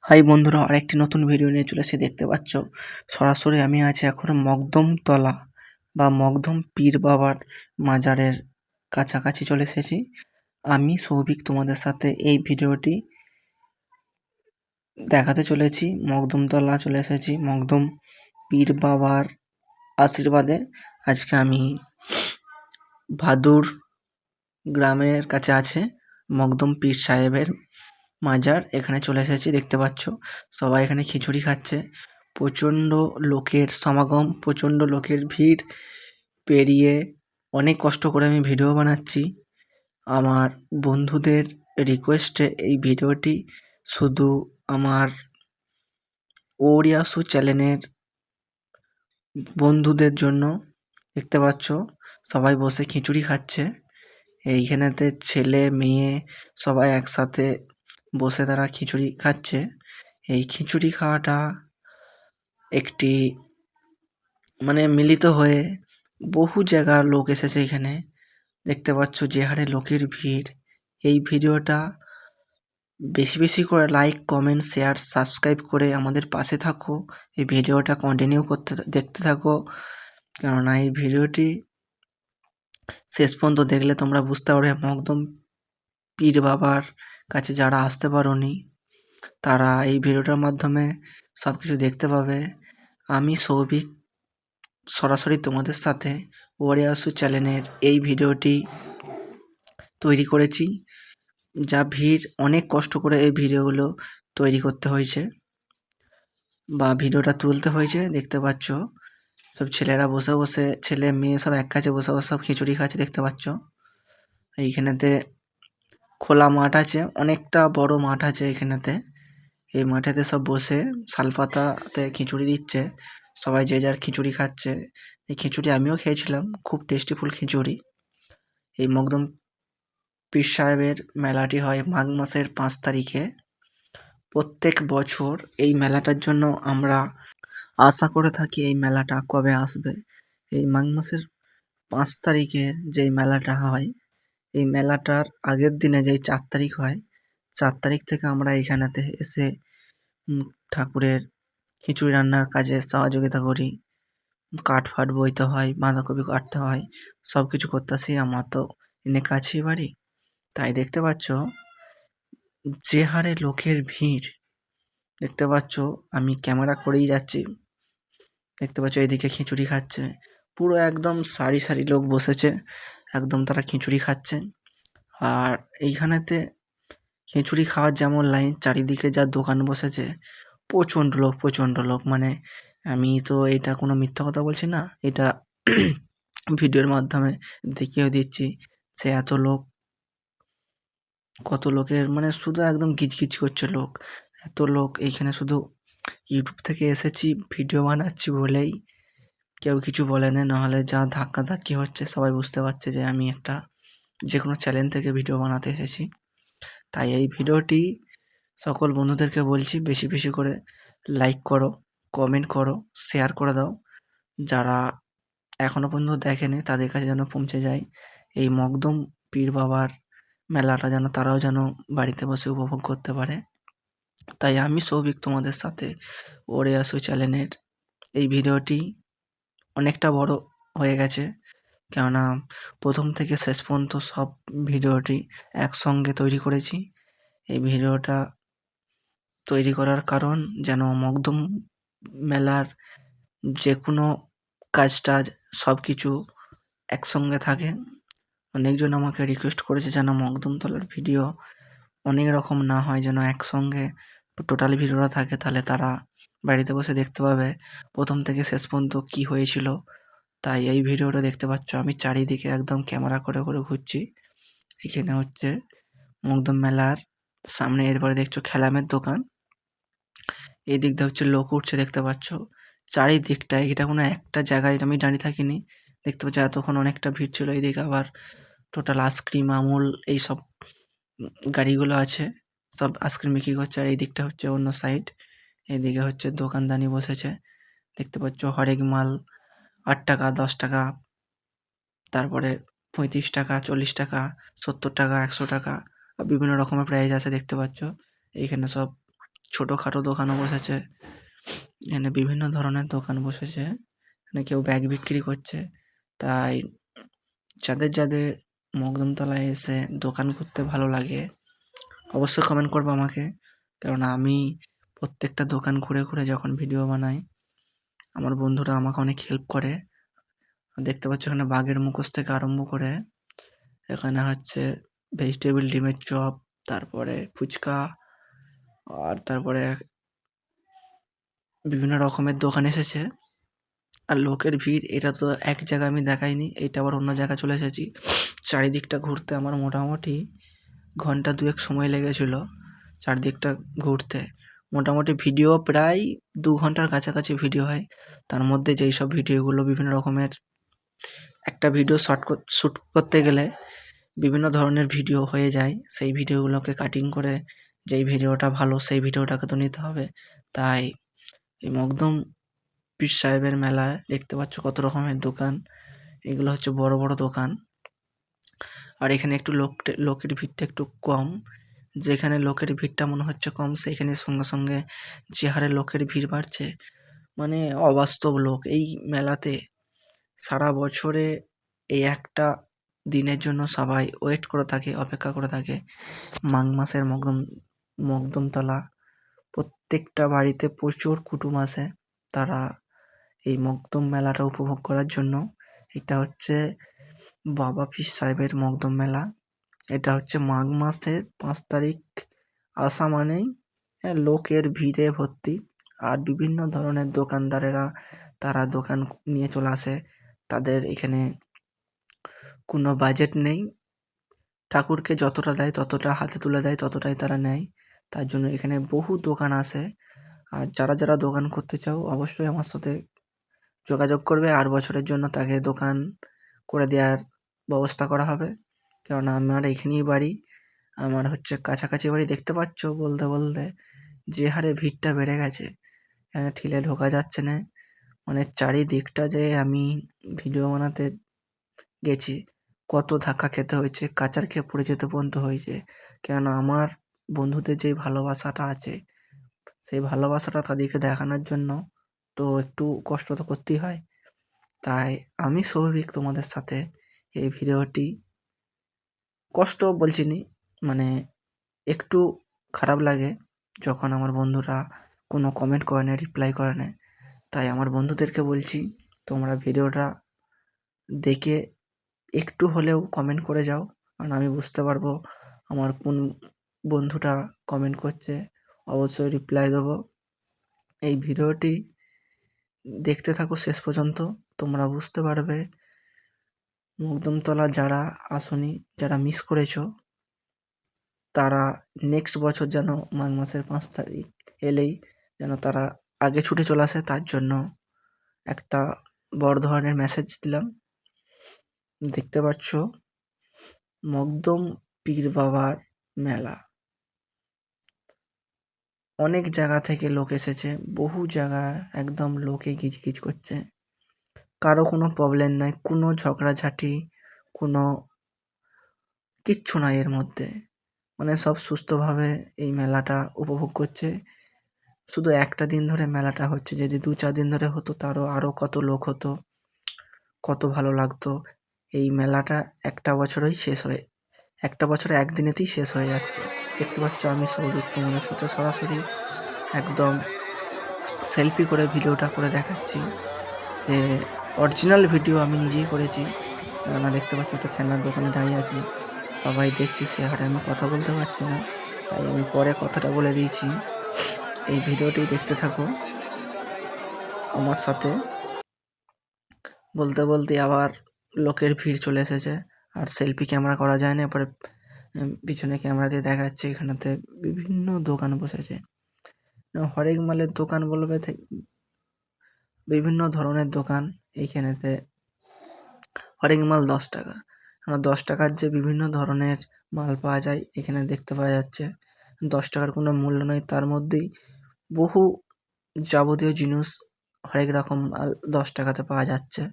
High বন্ধুরা, আরেকটি নতুন ভিডিও নিয়ে চলে এসেছি। দেখতে পাচ্ছ সরাসরি আমি আছি এখন মকদমতলা বা মকদম পীর বাবার মাজারের কাছাকাছি চলে এসেছি। আমি সৌভিক তোমাদের সাথে এই ভিডিওটি দেখাতে চলেছি। মকদমতলা চলে এসেছি, মকদম পীর বাবার আশীর্বাদে। আজকে আমি ভাদুর গ্রামের কাছে আছে মকদম পীর সাহেবের মাজার, এখানে চলে এসেছি। দেখতে পাচ্ছ সবাই এখানে খিচুড়ি খাচ্ছে। প্রচণ্ড লোকের সমাগম, প্রচণ্ড লোকের ভিড় পেরিয়ে অনেক কষ্ট করে আমি ভিডিও বানাচ্ছি। আমার বন্ধুদের রিকোয়েস্টে এই ভিডিওটি শুধু আমার ওরিয়াসু চ্যানেলের বন্ধুদের জন্য। দেখতে পাচ্ছ সবাই বসে খিচুড়ি খাচ্ছে। এইখানেতে ছেলে মেয়ে সবাই একসাথে বসে তারা খিচুড়ি খাচ্ছে। এই খিচুড়ি খাওয়াটা একটি মিলিত হয়ে বহু জায়গার লোক এসেছে এখানে। দেখতে পাচ্ছ যে হারে লোকের ভিড়। এই ভিডিওটা বেশি বেশি করে লাইক, কমেন্ট, শেয়ার, সাবস্ক্রাইব করে আমাদের পাশে থাকো। এই ভিডিওটা কন্টিনিউ দেখতে থাকো, কেননা এই ভিডিওটি শেষ পর্যন্ত দেখলে তোমরা বুঝতে পারবে মকদম পীর বাবার কাছে যারা আসতে পারোনি তারা এই ভিডিওটার মাধ্যমে সব কিছু দেখতে পাবে। আমি সৌভিক সরাসরি তোমাদের সাথে ওরিয়াসু চ্যানেলের এই ভিডিওটি তৈরি করেছি। যা ভিড়, অনেক কষ্ট করে এই ভিডিওগুলো তৈরি করতে হয়েছে বা ভিডিওটা তুলতে হয়েছে। দেখতে পাচ্ছ সব ছেলেরা বসে বসে, ছেলে মেয়ে সব এক কাছে বসে বসে সব খিচুড়ি খাচ্ছে। দেখতে পাচ্ছ এইখানেতে খোলা মাঠ আছে, অনেকটা বড় মাঠ আছে এখানেতে। এই মাঠেতে সব বসে শালপাতাতে খিচুড়ি দিচ্ছে, সবাই যে যার খিচুড়ি খাচ্ছে। এই খিচুড়ি আমিও খেয়েছিলাম, খুব টেস্টিফুল খিচুড়ি। এই মকদম পীর সাহেবের মেলাটি হয় মাঘ মাসের 5 তারিখে। প্রত্যেক বছর এই মেলাটার জন্য আমরা আশা করে থাকি এই মেলাটা কবে আসবে। এই মাঘ মাসের 5 তারিখের যেই মেলাটা হয়, এই মেলাটার আগের দিনে যেই 4 তারিখ হয়, 4 তারিখ থেকে আমরা এখানেতে এসে ঠাকুরের খিচুড়ি রান্নার কাজে সহযোগিতা করি। কাঠ ফাট বইতে হয়, বাঁধাকপি কাটতে হয়, সব কিছু করতে আসি। আমার তো এনে কাছেই বাড়ি, তাই দেখতে পাচ্ছ যে হারে লোকের ভিড়। দেখতে পাচ্ছ আমি ক্যামেরা করেই যাচ্ছি। দেখতে পাচ্ছ এদিকে খিচুড়ি খাচ্ছে, পুরো একদম সারি সারি লোক বসেছে, একদম তারা খিচুড়ি খাচ্ছে। আর এইখানেতে খিচুড়ি খাওয়ার যেমন লাইন, চারিদিকে যা দোকান বসেছে, প্রচণ্ড লোক, প্রচণ্ড লোক। আমি তো এটা কোনো মিথ্যা কথা বলছি না, এটা ভিডিওর মাধ্যমে দেখিয়ে দিচ্ছি। সে এত লোক, কত লোকের শুধু একদম গিজগিজ করছে লোক। এত লোক এইখানে, শুধু ইউটিউব থেকে এসেছি ভিডিও বানাচ্ছি বলেই কেউ কিছু বলে না, নাহলে যা ধাক্কাধাক্কি হচ্ছে সবাই বুঝতে পারছে যে আমি একটা যে কোনো চ্যানেল থেকে ভিডিও বানাতে এসেছি। তাই এই ভিডিওটি সকল বন্ধুদেরকে বলছি বেশি বেশি করে লাইক করো, কমেন্ট করো, শেয়ার করে দাও। যারা এখনও পর্যন্ত দেখেনি তাদের কাছে যেন পৌঁছে যায় এই মকদম পীর বাবার মেলাটা, যেন তারাও যেন বাড়িতে বসে উপভোগ করতে পারে। তাই আমি সৌভিক তোমাদের সাথে ওরিয়াসু চ্যানেলের এই ভিডিওটি অনেকটা বড় হয়ে গেছে, কেননা প্রথম থেকে শেষ পর্যন্ত সব ভিডিওটি একসঙ্গে তৈরি করেছি। এই ভিডিওটা তৈরি করার কারণ যেন মকদম মেলার যে কোনো কাজ টাজ সব কিছু একসঙ্গে থাকে। অনেকজন আমাকে রিকোয়েস্ট করেছে যেন মকদমতলার ভিডিও অনেক রকম না হয়, যেন একসঙ্গে টোটাল ভিডিওটা থাকে, তাহলে তারা বাড়িতে বসে দেখতে পাবে প্রথম থেকে শেষ পর্যন্ত কী হয়েছিল। তাই এই ভিডিওটা দেখতে পাচ্ছ আমি চারিদিকে একদম ক্যামেরা করে করে ঘুরছি। এখানে হচ্ছে মকদম মেলার সামনে, এরপরে দেখছো খেলামের দোকান, এই দিক দিয়ে হচ্ছে লোক উঠছে। দেখতে পাচ্ছ চারিদিকটায়, এটা কোনো একটা জায়গায় আমি দাঁড়িয়ে থাকিনি। দেখতে পাচ্ছ এতক্ষণ অনেকটা ভিড় ছিল। এইদিকে আবার টোটাল আইসক্রিম, আমুল এইসব গাড়িগুলো আছে, সব আইসক্রিম বিক্রি করছে। আর এই দিকটা হচ্ছে অন্য সাইড, এইদিকে হচ্ছে দোকানদানি বসেছে। দেখতে পাচ্ছ হরেক মাল 8 টাকা, 10 টাকা, তারপরে 35 টাকা, 40 টাকা, 70 টাকা, 100 টাকা, বিভিন্ন রকমের প্রাইস আছে। দেখতে পাচ্ছ এইখানে সব ছোটোখাটো দোকানও বসেছে। এখানে বিভিন্ন ধরনের দোকান বসেছে। এখানে কেউ ব্যাগ বিক্রি করছে। তাই যাদের মকদমতলায় এসে দোকান করতে ভালো লাগে অবশ্যই কমেন্ট করবো আমাকে। কেননা আমি প্রত্যেকটা দোকান ঘুরে ঘুরে যখন ভিডিও বানাই আমার বন্ধুরা আমাকে অনেক হেল্প করে। দেখতে পাচ্ছ এখানে বাঘের মুখোশ থেকে আরম্ভ করে এখানে হচ্ছে ভেজিটেবিল ডিমের চপ, তারপরে ফুচকা, আর তারপরে বিভিন্ন রকমের দোকান এসেছে। আর লোকের ভিড় এটা তো এক জায়গায় আমি দেখাইনি, এটা আবার অন্য জায়গায় চলে এসেছি। চারিদিকটা ঘুরতে আমার মোটামুটি ঘন্টা 2 সময় লেগেছিল চারদিকটা ঘুরতে। মোটামুটি ভিডিও প্রায় 2 ঘন্টার কাছাকাছি ভিডিও হয়। তার মধ্যে যেই সব ভিডিওগুলো বিভিন্ন রকমের একটা ভিডিও শ্যুট করতে গেলে বিভিন্ন ধরনের ভিডিও হয়ে যায়, সেই ভিডিওগুলোকে কাটিং করে যেই ভিডিওটা ভালো সেই ভিডিওটাকে তো নিতে হবে। তাই এই মকদম পীর সাহেবের মেলায় দেখতে পাচ্ছ কত রকমের দোকান। এগুলো হচ্ছে বড় বড় দোকান। আর এখানে একটু লোকের ভিড়টা একটু কম। যেখানে লোকের ভিড়টা মনে হচ্ছে কম সেখানে সঙ্গে সঙ্গে যে হারে লোকের ভিড় বাড়ছে, মানে অবাস্তব লোক এই মেলাতে। সারা বছরে এই একটা দিনের জন্য সবাই ওয়েট করে থাকে, অপেক্ষা করে থাকে। মাঘ মাসের মকদমতলা প্রত্যেকটা বাড়িতে প্রচুর কুটুম আসে, তারা এই মকদম মেলাটা উপভোগ করার জন্য। এটা হচ্ছে বাবা পীর সাহেবের মকদম মেলা। এটা হচ্ছে মাঘ মাসের 5 তারিখ আসা মানেই লোকের ভিড়ে ভর্তি। আর বিভিন্ন ধরনের দোকানদারেরা তারা দোকান নিয়ে চলে আসে। তাদের এখানে কোনো বাজেট নেই, ঠাকুরকে যতটা দেয় ততটা হাতে তুলে দেয়, ততটাই তারা নেয়। তার জন্য এখানে বহু দোকান আসে। আর যারা দোকান করতে চাও অবশ্যই আমার সাথে যোগাযোগ করবে, আর বছরের জন্য তাকে দোকান করে দেওয়ার ব্যবস্থা করা হবে। কেননা আমার এখানেই বাড়ি, আমার হচ্ছে কাছাকাছি বাড়ি। দেখতে পাচ্ছ বলতে বলতে যে হারে ভিড়টা বেড়ে গেছে, এখানে ঠেলে ঢোকা যাচ্ছে না। মানে চারিদিকটা যে আমি ভিডিও বানাতে গেছি কত ধাক্কা খেতে হয়েছে, কাচার খেয়ে পড়ে যেতে পর্যন্ত হয়েছে। কেননা আমার বন্ধুদের যেই ভালোবাসাটা আছে সেই ভালোবাসাটা তাদেরকে দেখানোর জন্য তো একটু কষ্ট তো করতেই হয়। তাই আমি সৌভিক তোমাদের সাথে এই ভিডিওটি কষ্ট বলছি নি, মানে একটু খারাপ লাগে যখন আমার বন্ধুরা কোনো কমেন্ট করে না, রিপ্লাই করে না। তাই আমার বন্ধুদেরকে বলছি তোমরা ভিডিওটা দেখে একটু হলেও কমেন্ট করে যাও, কারণ আমি বুঝতে পারবো আমার কোন বন্ধুটা কমেন্ট করছে, অবশ্যই রিপ্লাই দেবো। এই ভিডিওটি দেখতে থাকো শেষ পর্যন্ত, তোমরা বুঝতে পারবে মকদমতলা যারা আসনি, যারা মিস করেছো, তারা নেক্সট বছর যেন মাঘ মাসের 5 তারিখ এলেই যেন তারা আগে ছুটে চলে আসে। তার জন্য একটা বড় ধরনের মেসেজ দিলাম। দেখতে পাচ্ছ মকদম পীর বাবার মেলা, অনেক জায়গা থেকে লোক এসেছে, বহু জায়গা একদম লোকে গিজগিজ করছে। কারো কোনো প্রবলেম নাই, কোনো ঝগড়াঝাটি, কোনো কিচ্ছু নাই এর মধ্যে। মানে সব সুস্থভাবে এই মেলাটা উপভোগ করছে। শুধু একটা দিন ধরে মেলাটা হচ্ছে, যদি 2-4 দিন ধরে হতো তারও আরও কত লোক হতো, কত ভালো লাগতো। এই মেলাটা একটা বছরে একদিনেতেই শেষ হয়ে যাচ্ছে। দেখতে পাচ্ছ আমি সৌভিক তোমাদের সাথে সরাসরি একদম সেলফি করে ভিডিওটা করে দেখাচ্ছি, যে অরিজিনাল ভিডিও আমি নিজেই করেছি। কেননা দেখতে পাচ্ছ একটা খেলনার দোকানে দাঁড়িয়ে আছি, সবাই দেখছি, সে হারে আমি কথা বলতে পারছি না, তাই আমি পরে কথাটা বলে দিয়েছি। এই ভিডিওটি দেখতে থাকো আমার সাথে। বলতে বলতে আবার লোকের ভিড় চলে এসেছে, আর সেলফি ক্যামেরা করা যায় না। এরপরে পিছনে ক্যামেরা দিয়ে দেখাচ্ছে এখানেতে বিভিন্ন দোকান বসেছে। হরেক মালের দোকান বলবে, বিভিন্ন ধরনের দোকান। এইখানেতে হরেক মাল 10 টাকা, 10 টাকার যে বিভিন্ন ধরনের মাল পাওয়া যায় এখানে দেখতে পাওয়া যাচ্ছে। 10 টাকার কোনো মূল্য নেই, তার মধ্যেই বহু যাবতীয় জিনিস হরেক রকম মাল 10 টাকাতে পাওয়া যাচ্ছে।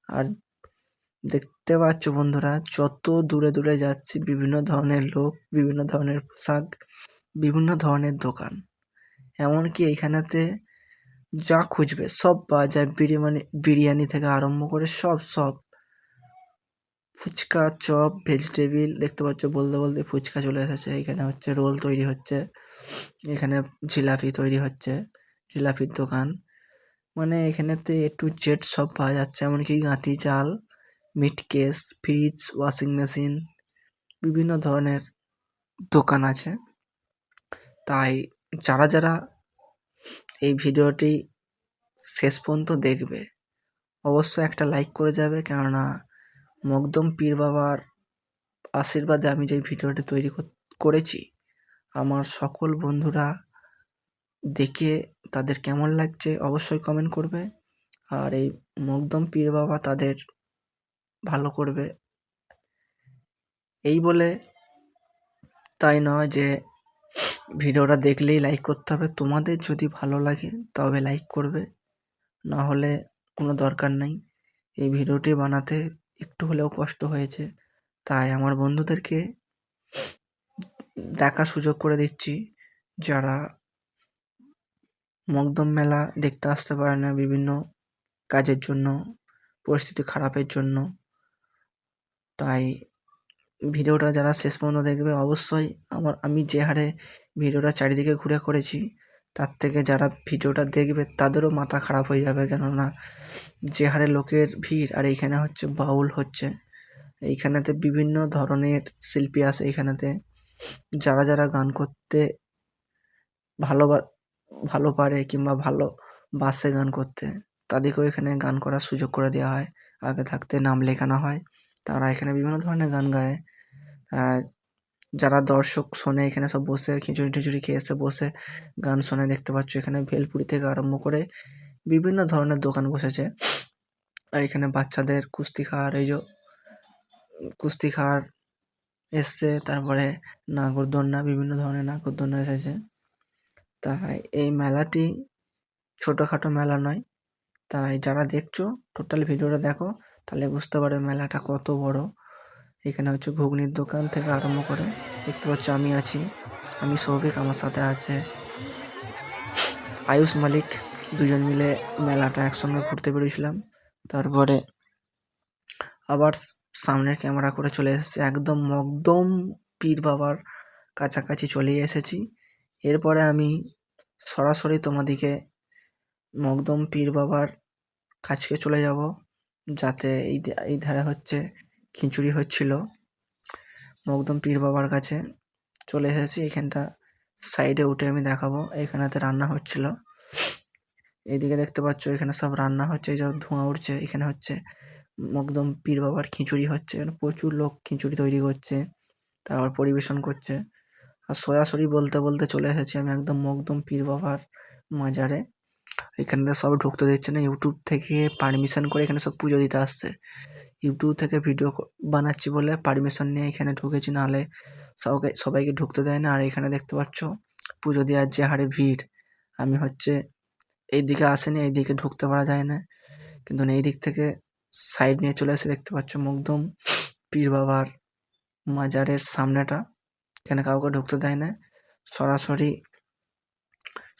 আর দেখতে পাচ্ছ বন্ধুরা যত দূরে দূরে যাচ্ছি বিভিন্ন ধরনের লোক, বিভিন্ন ধরনের পোশাক, বিভিন্ন ধরনের দোকান। এমনকি এইখানেতে যা খুঁজবে সব পাওয়া যায়, বিরিয়ানি থেকে আরম্ভ করে সব ফুচকা, চপ, ভেজিটেবিল দেখতে পাচ্ছ, বলতে বলতে ফুচকা চলে এসেছে। এখানে হচ্ছে রোল তৈরি হচ্ছে, এখানে জিলাপি তৈরি হচ্ছে, জিলাপির দোকান। মানে এখানেতে A to Z সব পাওয়া যাচ্ছে, এমনকি গাঁতি চাল, মিট কেস, ফ্রিজ, ওয়াশিং মেশিন, বিভিন্ন ধরনের দোকান আছে। তাই যারা এই ভিডিওটি শেষ পর্যন্ত দেখবে অবশ্যই একটা লাইক করে যাবে, কেননা মকদম পীর বাবার আশীর্বাদে আমি যে ভিডিওটি তৈরি করেছি, আমার সকল বন্ধুরা দেখে তাদের কেমন লাগছে অবশ্যই কমেন্ট করবে। আর এই মকদম পীর বাবা তাদের ভালো করবে, এই বলে তাই নয় যে ভিডিওটা দেখলেই লাইক করতে হবে। তোমাদের যদি ভালো লাগে তবে লাইক করবে, না হলে কোনো দরকার নেই। এই ভিডিওটি বানাতে একটু হলেও কষ্ট হয়েছে, তাই আমার বন্ধুদেরকে দেখার সুযোগ করে দিচ্ছি, যারা মকদম মেলা দেখতে আসতে পারে না বিভিন্ন কাজের জন্য, পরিস্থিতি খারাপের জন্য। তাই ভিডিওটা যারা শেষ পর্যন্ত দেখবে অবশ্যই আমি যে হারে ভিডিওটা চারিদিকে ঘুরে করেছি, তার থেকে যারা ভিডিওটা দেখবে তাদেরও মাথা খারাপ হয়ে যাবে, কেননা যে হারে লোকের ভিড়। আর এইখানে হচ্ছে বাউল হচ্ছে, এইখানেতে বিভিন্ন ধরনের শিল্পী আসে এইখানেতে, যারা গান করতে ভালো পারে কিংবা ভালোবাসে গান করতে, তাদেরকেও এখানে গান করার সুযোগ করে দেওয়া হয়। আগে থাকতে নাম লেখানো হয়, তারা এখানে বিভিন্ন ধরনের গান গায়। যারা দর্শক শোনে এখানে সব বসে খিচুড়ি টিচুড়ি খেয়ে এসে বসে গান শোনে। দেখতে পাচ্ছ এখানে ভেলপুরি থেকে আরম্ভ করে বিভিন্ন ধরনের দোকান বসেছে। আর এখানে বাচ্চাদের কুস্তি খাওয়ার এসছে, তারপরে নাগরদোলনা, বিভিন্ন ধরনের নাগরদোলনা এসেছে। তাই এই মেলাটি ছোটোখাটো মেলা নয়, তাই যারা দেখছো টোটাল ভিডিওটা দেখো, তাহলে বুঝতে পারবে মেলাটা কত বড়। এখানে হচ্ছে ঘুগনির দোকান থেকে আরম্ভ করে দেখতে পাচ্ছ আমি আছি, আমি সৌভিক, আমার সাথে আছে আয়ুষ মালিক। দুজন মিলে মেলাটা একসঙ্গে ঘুরতে বেরিয়েছিলাম। তারপরে আবার সামনের ক্যামেরা করে চলে এসেছি, একদম মকদম পীর বাবার কাছাকাছি চলে এসেছি। এরপরে আমি সরাসরি তোমাদিকে মকদম পীর বাবার কাছকে চলে যাব, যাতে এই ধারে হচ্ছে খিচুড়ি হচ্ছিল। মকদম পীর বাবার কাছে চলে এসেছি, এখানটা সাইডে উঠে আমি দেখাবো। এখানেতে রান্না হচ্ছিল, এইদিকে দেখতে পাচ্ছ এখানে সব রান্না হচ্ছে, এই যে ধোঁয়া উঠছে, এখানে হচ্ছে মকদম পীর বাবার খিচুড়ি হচ্ছে। প্রচুর লোক খিচুড়ি তৈরি করছে, তারপর পরিবেশন করছে। আর সরাসরি বলতে বলতে চলে এসেছি আমি একদম মকদম পীর বাবার মাজারে। এখানে সব ঢুকতে দিচ্ছে না, ইউটিউব থেকে পারমিশন করে এখানে সব পুজো দিতে আসছে। ইউটিউব থেকে ভিডিও বানাচ্ছি বলে পারমিশন নিয়ে এখানে ঢুকেছি, নাহলে সবাইকে ঢুকতে দেয় না। আর এখানে দেখতে পাচ্ছ পুজো দেওয়ার যে হারে ভিড়, আমি হচ্ছে এইদিকে আসেনি, এইদিকে ঢুকতে পারা যায় না, কিন্তু এই দিক থেকে সাইড নিয়ে চলে এসে দেখতে পাচ্ছ মকদম পীর বাবার মাজারের সামনেটা, এখানে কাউকে ঢুকতে দেয় না। সরাসরি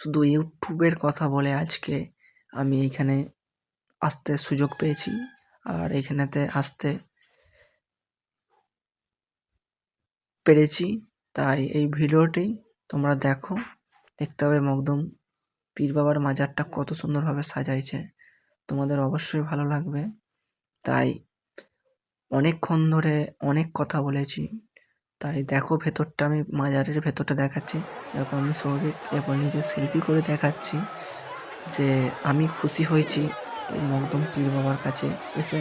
শুধু ইউটিউবের কথা বলে আজকে আমি এইখানে আসতে সুযোগ পেয়েছি, আর এইখানেতে আসতে পেরেছি। তাই এই ভিডিওটি তোমরা দেখতে হবে মকদম পীর বাবার মাজারটা কত সুন্দরভাবে সাজাইছে, তোমাদের অবশ্যই ভালো লাগবে। তাই অনেকক্ষণ ধরে অনেক কথা বলেছি, তাই দেখো ভেতরটা, আমি মাজারের ভেতরটা দেখাচ্ছি। দেখো আমি সৌভিক এরপর নিজে সেলফি করে দেখাচ্ছি যে আমি খুশি হয়েছি এই মকদম পীর বাবার কাছে এসে।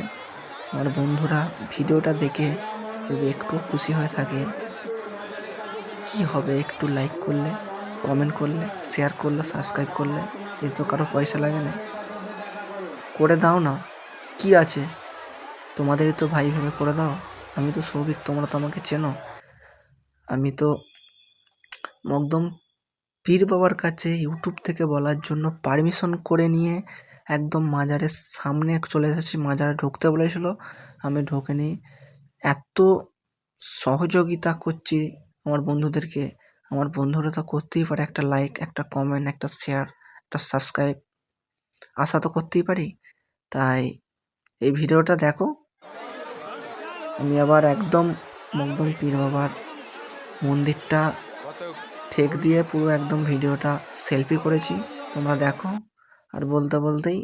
আমার বন্ধুরা ভিডিওটা দেখে যদি একটু খুশি হয়ে থাকে, কি হবে, একটু লাইক করলে, কমেন্ট করলে, শেয়ার করলে, সাবস্ক্রাইব করলে, এতে তো কারো পয়সা লাগে না, করে দাও না, কি আছে, তোমাদেরই তো ভাই ভেবে করে দাও। আমি তো সৌভিক, তোমরা তো আমাকে চেনো। আমি তো মকদম পীর বাবার কাছে ইউটিউব থেকে বলার জন্য পারমিশন করে নিয়ে একদম মাজারের সামনে চলে এসেছি। মাজারে ঢুকতে বলেছিল, আমি ঢুকিনি। এত সহযোগিতা করছি আমার বন্ধুদেরকে, আমার বন্ধুরা তো করতেই পারে একটা লাইক, একটা কমেন্ট, একটা শেয়ার, একটা সাবস্ক্রাইব, আশা তো করতেই পারি। তাই এই ভিডিওটা দেখো। আমি আবার একদম মকদম পীর বাবার মন্দিরটা ঠেক দিয়ে পুরো একদম ভিডিওটা সেলফি করেছি, তোমরা দেখো। আর বলতে বলতেই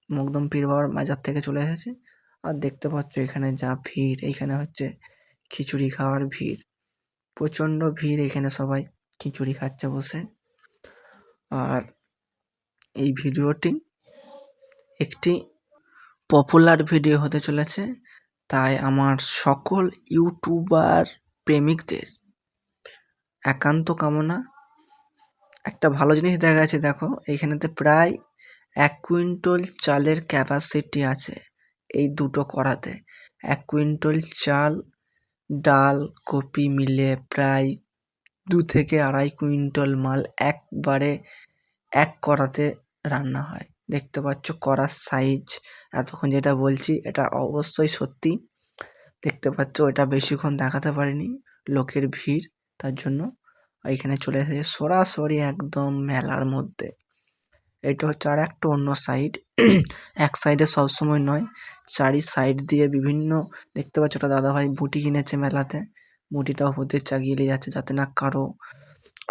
মকদম পীর বাবার মাজার থেকে চলে এসেছি। আর দেখতে পাচ্ছ এখানে যা ভিড়, এইখানে হচ্ছে খিচুড়ি খাওয়ার ভিড়, প্রচণ্ড ভিড়। এখানে সবাই খিচুড়ি খাচ্ছে বসে। আর এই ভিডিওটি একটি পপুলার ভিডিও হতে চলেছে, তাই আমার সকল ইউটিউবার প্রেমিকদের একান্ত কামনা, একটা ভালো জিনিস দেখা গেছে। দেখো এইখানেতে প্রায় 1 কুইন্টাল চালের ক্যাপাসিটি আছে এই দুটো কড়াতে। 1 কুইন্টাল চাল, ডাল, কপি মিলে প্রায় 2 থেকে 2.5 কুইন্টাল মাল একবারে এক কড়াতে রান্না হয়। দেখতে পাচ্ছ কড়ার সাইজ, এতক্ষণ যেটা বলছি এটা অবশ্যই সত্যি। দেখতে পাচ্ছ এটা বেশিক্ষণ দেখাতে পারিনি, লোকের ভিড় তার জন্য এইখানে চলে এসেছে সরাসরি একদম মেলার মধ্যে। এটা হচ্ছে আর একটা অন্য সাইড, এক সাইডে সবসময় নয়, চারি সাইড দিয়ে বিভিন্ন। দেখতে পাচ্ছ একটা দাদাভাই বুটি কিনেছে মেলাতে, বুটিটা ওপর দিয়ে চাগিয়ে নিয়ে যাচ্ছে যাতে না কারো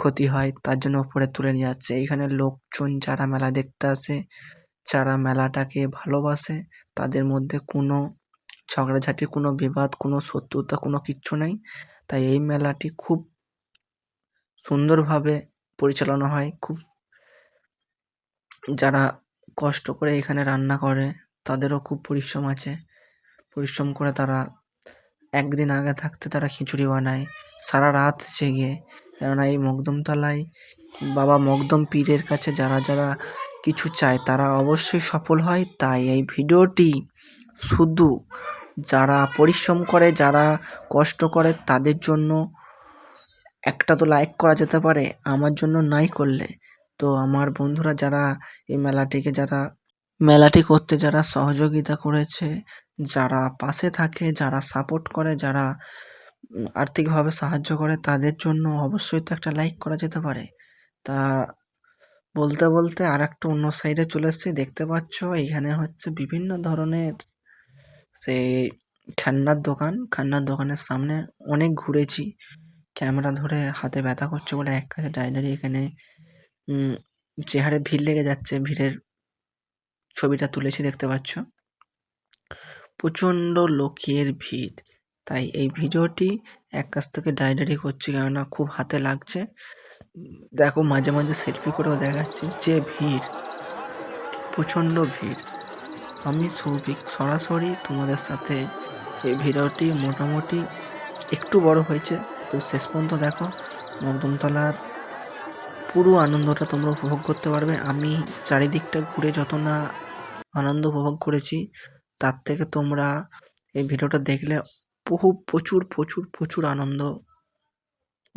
ক্ষতি হয়, তার জন্য ওপরে তুলে নিয়ে যাচ্ছে। এইখানে লোকজন যারা মেলা দেখতে আসে, যারা মেলাটাকে ভালোবাসে, তাদের মধ্যে কোনো ঝগড়াঝাটি, কোনো বিবাদ, কোনো শত্রুতা, কোনো কিচ্ছু নেই। তাই এই মেলাটি খুব সুন্দরভাবে পরিচালনা হয়। খুব যারা কষ্ট করে এখানে রান্না করে তাদেরও খুব পরিশ্রম আছে, পরিশ্রম করে তারা একদিন আগে থাকতে তারা খিচুড়ি বানায় সারা রাত জেগে। কেননা এই মকদমতলায় বাবা মকদম পীরের কাছে যারা যারা কিছু চায় তারা অবশ্যই সফল হয়। তাই এই ভিডিওটি শুধু যারা পরিশ্রম করে, যারা কষ্ট করে তাদের জন্য একটা তো লাইক করা যেতে পারে, আমার জন্য নাই করলে। তো আমার বন্ধুরা যারা এই মেলাটি করতে যারা সহযোগিতা করেছে, যারা পাশে থাকে, যারা সাপোর্ট করে, যারা আর্থিকভাবে সাহায্য করে, তাদের জন্য অবশ্যই তো একটা লাইক করা যেতে পারে। তা বলতে বলতে আর একটা অন্য সাইডে চলে এসেছি। দেখতে পাচ্ছ এইখানে হচ্ছে বিভিন্ন ধরনের সেই খেলনার দোকান। খেলনার দোকানের সামনে অনেক ঘুরেছি, ক্যামেরা ধরে হাতে ব্যথা করছে বলে এক কাছে দাঁড়িয়ে এখানে যে হারে ভিড় লেগে যাচ্ছে, ভিড়ের ছবিটা তুলেছি দেখতে পাচ্ছ। প্রচণ্ড লোকের ভিড়, তাই এই ভিডিওটি এক কাছ থেকে ডায়রি করছি, কেননা খুব হাতে লাগছে। দেখো মাঝে মাঝে সেলফি করেও দেখাচ্ছি, যে ভিড়, প্রচণ্ড ভিড়। আমি সৌভিক সরাসরি তোমাদের সাথে এই ভিডিওটি মোটামুটি একটু বড় হয়েছে, তো শেষ পর্যন্ত দেখো। মকদমতলার পুরো আনন্দটা তোমরা উপভোগ করতে পারবে। আমি চারিদিকটা ঘুরে যত না আনন্দ উপভোগ করেছি, তার থেকে তোমরা এই ভিডিওটা দেখলে প্রচুর প্রচুর প্রচুর আনন্দ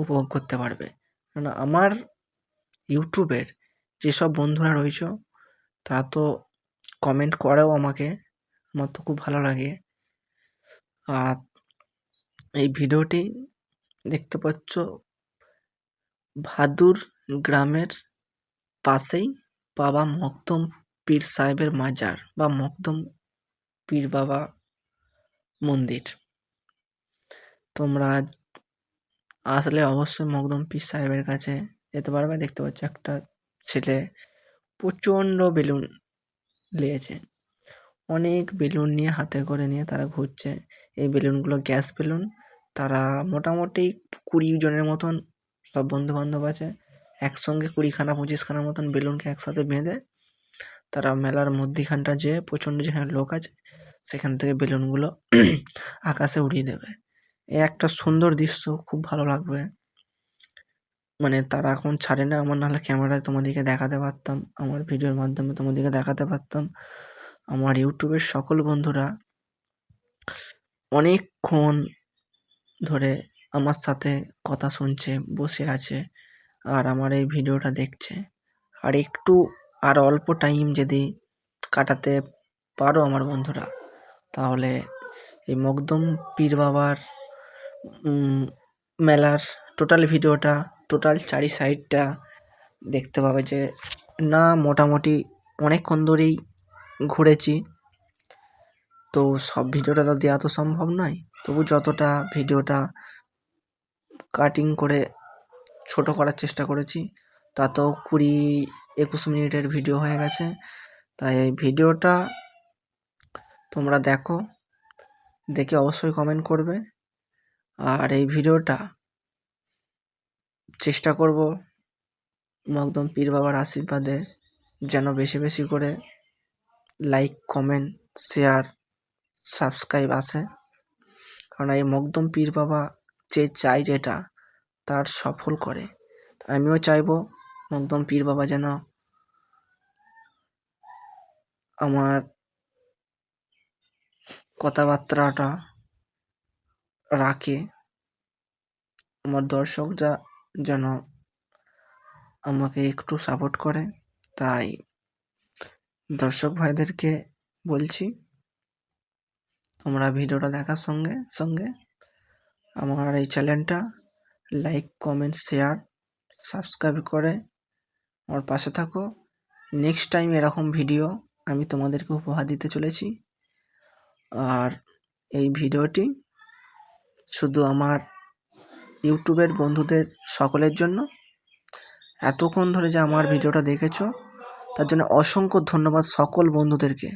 উপভোগ করতে পারবে। কারণ আমার ইউটিউবের যেসব বন্ধুরা রয়েছে তারা তো কমেন্ট করেও আমাকে, আমার তো খুব ভালো লাগে। আর এই ভিডিওটি দেখতে পাচ্ছ ভাদুর গ্রামের পাশেই বাবা মকদম পীর সাহেবের মাজার বা মকদম পীর বাবা মন্দির। তোমরা আসলে অবশ্যই মকদম পীর সাহেবের কাছে যেতে পারবে। দেখতে পাচ্ছ একটা ছেলে প্রচণ্ড বেলুন নিয়েছে, অনেক বেলুন নিয়ে হাতে করে নিয়ে তারা ঘুরছে। এই বেলুনগুলো গ্যাস বেলুন। তারা মোটামুটি 20 জনের মতন সব বন্ধু বান্ধব আছে, একসঙ্গে 20খানা 25খানার মতন বেলুনকে একসাথে বেঁধে তারা মেলার মধ্যিখানটা যেয়ে প্রচণ্ড যেখানে লোক আছে সেখান থেকে বেলুনগুলো আকাশে উড়িয়ে দেবে। এ একটা সুন্দর দৃশ্য, খুব ভালো লাগবে। মানে তারা এখন ছাড়ে না, আমার নাহলে ক্যামেরায় তোমাদেরকে দেখাতে পারতাম, আমার ভিডিওর মাধ্যমে তোমাদেরকে দেখাতে পারতাম। আমার ইউটিউবের সকল বন্ধুরা অনেকক্ষণ ধরে আমার সাথে কথা শুনছে, বসে আছে, আর আমার এই ভিডিওটা দেখছে। আর একটু আর অল্প টাইম যদি কাটাতে পারো আমার বন্ধুরা, তাহলে এই মকদম পীর বাবার মেলার টোটাল ভিডিওটা টোটাল চারি সাইডটা দেখতে পাবে যে না মোটামুটি অনেকক্ষণ ধরেই ঘুরেছি। তো সব ভিডিওটা তো দেওয়া তো সম্ভব নয়, তবু যতটা ভিডিওটা কাটিং করে ছোট করার চেষ্টা করেছি, তাতেও 20-21 মিনিটের ভিডিও হয়ে গেছে। তাই এই ভিডিওটা তোমরা দেখো, দেখে অবশ্যই কমেন্ট করবে। আর এই ভিডিওটা চেষ্টা করব মকদম পীর বাবার আশীর্বাদে যেন বেশি বেশি করে লাইক, কমেন্ট, শেয়ার, সাবস্ক্রাইব আসে। কারণ এই মকদম পীর বাবা যে চাই যেটা তার সফল করে। আমিও চাইবো মকদম পীর বাবা যেন আমার কথাবার্তাটা রাখে, আমার দর্শকরা যেন আমাকে একটু সাপোর্ট করে। তাই দর্শক ভাইদেরকে বলছি, তোমরা ভিডিওটা দেখার সঙ্গে সঙ্গে আমার এই চ্যানেলটা লাইক, কমেন্ট, শেয়ার, সাবস্ক্রাইব করে আমার পাশে থাকো। নেক্সট টাইম এরকম ভিডিও আমি তোমাদেরকে উপহার দিতে চলেছি। আর এই ভিডিওটি শুধু আমার ইউটিউবের বন্ধুদের সকলের জন্য। এতক্ষণ ধরে যে আমার ভিডিওটা দেখেছো তার জন্য অসংখ্য ধন্যবাদ সকল বন্ধুদেরকে।